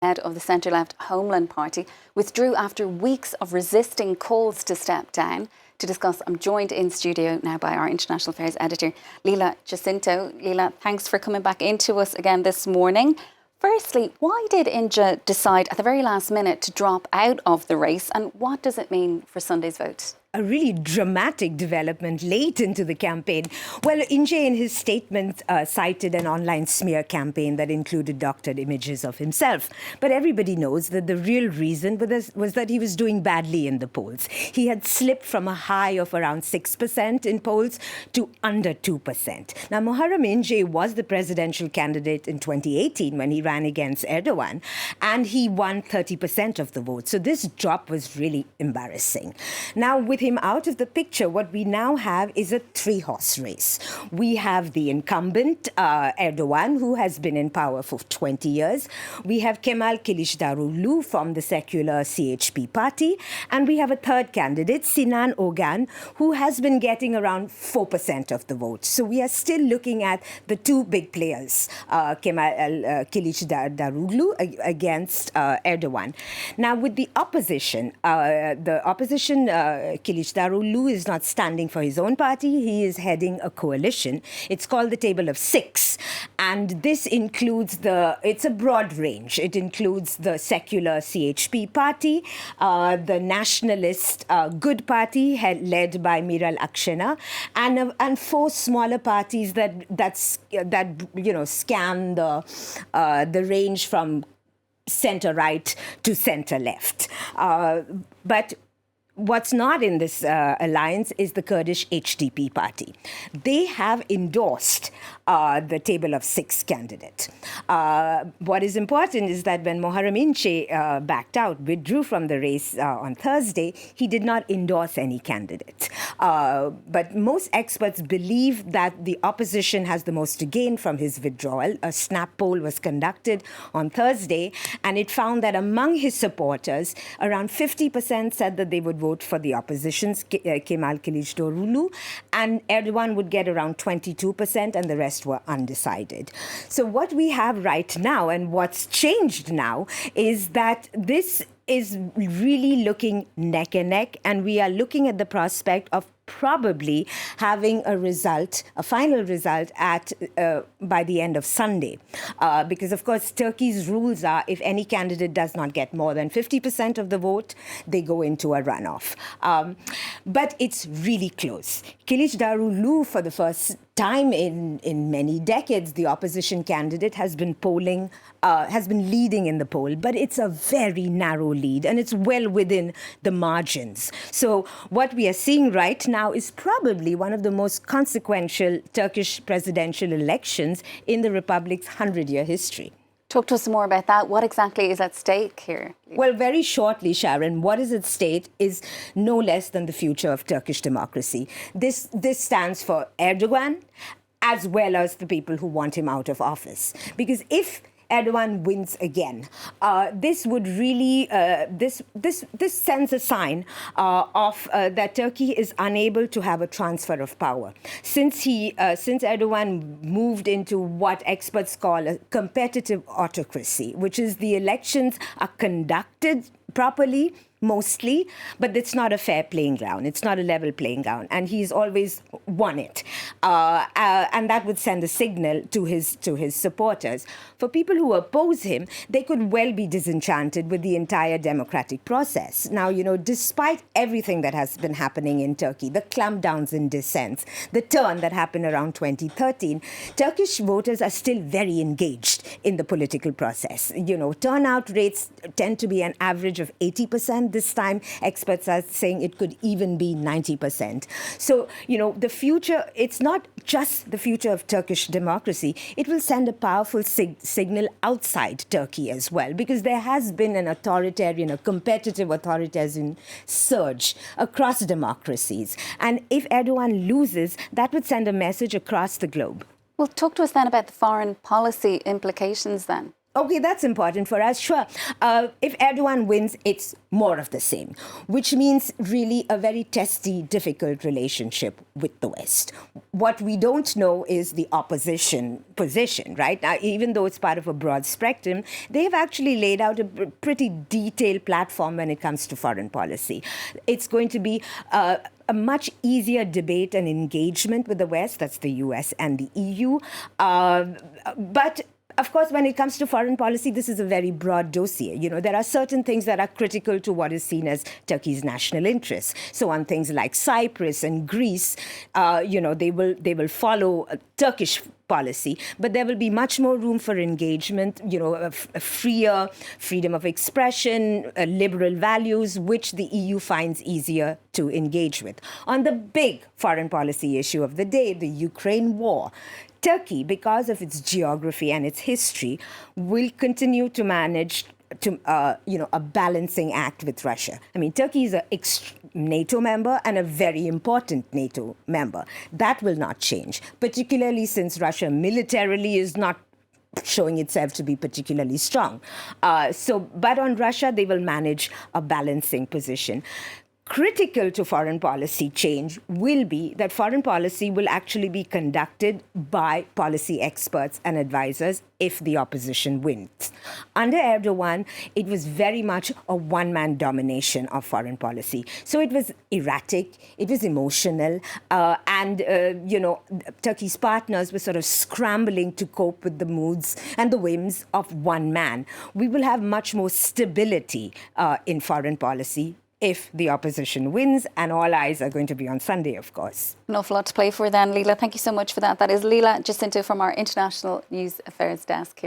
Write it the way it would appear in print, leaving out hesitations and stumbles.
head of the centre-left Homeland party, withdrew after weeks of resisting calls to step down. To discuss, I'm joined in studio now by our international affairs editor, Leela Jacinto. Leela, thanks for coming back into us again this morning. Firstly, why did Ince decide at the very last minute to drop out of the race, and what does it mean for Sunday's vote? A really dramatic development late into the campaign. Well, Ince in his statement cited an online smear campaign that included doctored images of himself. But everybody knows that the real reason was that he was doing badly in the polls. He had slipped from a high of around 6% in polls to under 2%. Now, Muharrem Ince was the presidential candidate in 2018 when he ran against Erdogan, and he won 30% of the vote. So this drop was really embarrassing. Now, with him out of the picture, what we now have is a three-horse race. We have the incumbent, Erdogan, who has been in power for 20 years. We have Kemal Kılıçdaroğlu from the secular CHP party. And we have a third candidate, Sinan Ogan, who has been getting around 4% of the vote. So we are still looking at the two big players, Kemal Kılıçdaroğlu against Erdogan. Now, with the opposition, Kılıçdaroğlu is not standing for his own party. He is heading a coalition. It's called the Table of Six. And this includes it's a broad range. It includes the secular CHP party, the nationalist Good Party led by Meral Akşener, and four smaller parties that scan the range from center right to center left. But what's not in this alliance is the Kurdish HDP party. They have endorsed the Table of Six candidate. What is important is that when Muharrem Ince backed out, withdrew from the race on Thursday, he did not endorse any candidate. But most experts believe that the opposition has the most to gain from his withdrawal. A snap poll was conducted on Thursday, and it found that among his supporters, around 50% said that they would vote for the opposition's Kemal Kılıçdaroğlu, and Erdogan would get around 22%, and the rest were undecided. So what we have right now, and what's changed now, is that this is really looking neck and neck, and we are looking at the prospect of probably having a final result by the end of Sunday. Because, of course, Turkey's rules are if any candidate does not get more than 50% of the vote, they go into a runoff. But it's really close. Kılıçdaroğlu, for the first time in many decades, the opposition candidate has been leading in the poll, but it's a very narrow lead, and it's well within the margins. So what we are seeing right now is probably one of the most consequential Turkish presidential elections in the Republic's 100-year history. Talk to us more about that. What exactly is at stake here? Well, very shortly, Sharon, what is at stake is no less than the future of Turkish democracy. This stands for Erdogan, as well as the people who want him out of office. Because if Erdogan wins again, this would really this sends a sign of that Turkey is unable to have a transfer of power. Since Erdogan moved into what experts call a competitive autocracy, which is the elections are conducted properly, mostly, but it's not a fair playing ground. It's not a level playing ground, and he's always won it. And that would send a signal to his supporters. For people who oppose him, they could well be disenchanted with the entire democratic process. Now, despite everything that has been happening in Turkey, the clampdowns in dissent, the turn that happened around 2013, Turkish voters are still very engaged in the political process. Turnout rates tend to be an average of 80%. This time, experts are saying it could even be 90%. So, the future, it's not just the future of Turkish democracy. It will send a powerful signal outside Turkey as well, because there has been a competitive authoritarian surge across democracies. And if Erdogan loses, that would send a message across the globe. Well, talk to us then about the foreign policy implications then. Okay, that's important for us, sure. If Erdogan wins, it's more of the same, which means really a very testy, difficult relationship with the West. What we don't know is the opposition position, right? Now, even though it's part of a broad spectrum, they've actually laid out a pretty detailed platform when it comes to foreign policy. It's going to be a much easier debate and engagement with the West, that's the US and the EU. But of course, when it comes to foreign policy, this is a very broad dossier. You know, there are certain things that are critical to what is seen as Turkey's national interests. So on things like Cyprus and Greece, they will follow Turkish policy, but there will be much more room for engagement, a freer freedom of expression, liberal values, which the EU finds easier to engage with. On the big foreign policy issue of the day, the Ukraine war, Turkey, because of its geography and its history, will continue to manage a balancing act with Russia. I mean, Turkey is a NATO member and a very important NATO member. That will not change, particularly since Russia militarily is not showing itself to be particularly strong. But on Russia, they will manage a balancing position. Critical to foreign policy change will be that foreign policy will actually be conducted by policy experts and advisors if the opposition wins. Under Erdogan, it was very much a one-man domination of foreign policy. So it was erratic, it was emotional, and Turkey's partners were sort of scrambling to cope with the moods and the whims of one man. We will have much more stability in foreign policy if the opposition wins, and all eyes are going to be on Sunday, of course. An awful lot to play for then, Leela. Thank you so much for that. That is Leela Jacinto from our International News Affairs Desk here.